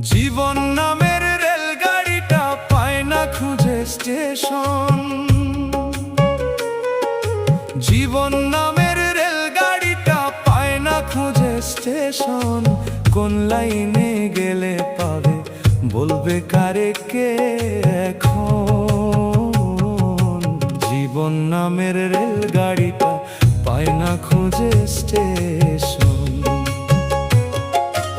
জীবন নামের রেলগাড়িটা পায় না খুঁজে স্টেশন। জীবন নামের রেলগাড়িটা পায় না খুঁজে স্টেশন। কোন লাইনে গেলে পাবে, বলবে কারে কে এখন? জীবন নামের রেলগাড়িটা পায় না খুঁজে স্টেশন।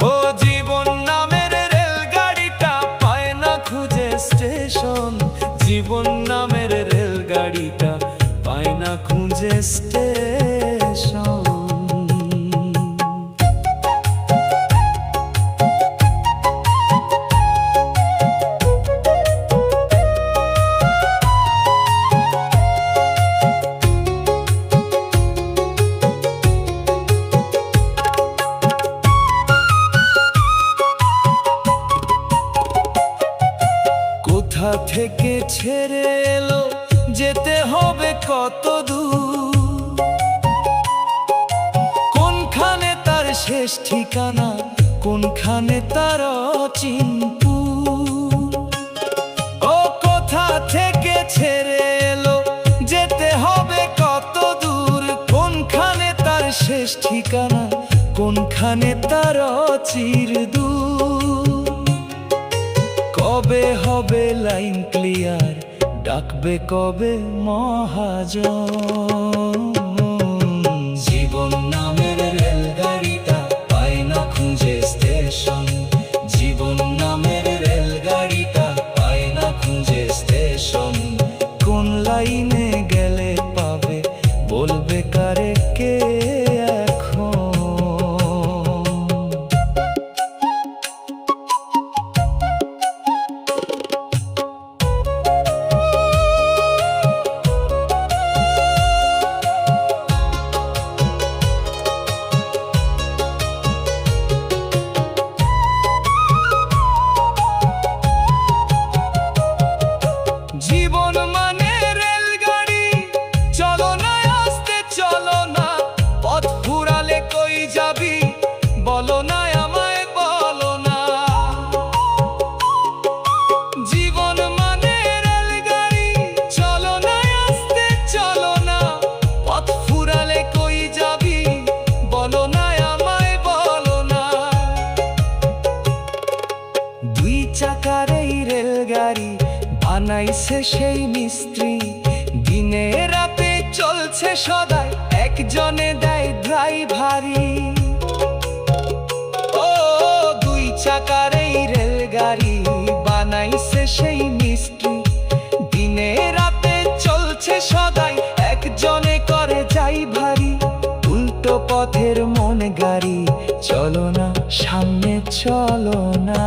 ও জীবন নামের রেলগাড়িটা পায় না খুঁজে স্টেশন। জীবন নামের রেলগাড়িটা পায় না খুঁজে স্টেশন। কোথা থেকে ছেড়ে এলো, যেতে হবে কত দূর? কোনখানে তার শেষ ঠিকানা, কোনখানে তার অচিনপুর? ও কোথা থেকে ছেড়ে এলো, যেতে হবে কত দূর? কোনখানে তার শেষ ঠিকানা, কোনখানে তার অচিরদূর? কবে হবে লাইন ক্লিয়ার, ডাকবে কবে মহাজন? জীবন নামের রেলগাড়িটা পায় না খুঁজে স্টেশন। জীবন নামের রেলগাড়িটা পায় না খুঁজে স্টেশন। কোন লাইনে গেলে পাবে, বলবে কারে কে এখন? জীবন মানে রেলগাড়ি, চলো না আস্তে চলো না, পথ ফুরালে কই যাবি, বলো না আমায় বলো না। জীবন মানে রেলগাড়ি, চলো না আস্তে চলো না, পথ ফুরালে কই যাবি, বলো না আমায় বলো না। দুই চাকার এই রেলগাড়ি বানাইছে সেই মিস্ত্রি, দিনে রাতে চলছে সদাই, একজনে দেয় ড্রাইভারি। ও দুই চাকার এই রেলগাড়ি বানাইছে সেই মিস্ত্রি, দিনে রাতে চলছে সদাই, একজনে করে যাই ভারী। উল্টো পথের মন গাড়ি, চলো না সামনে চলো না।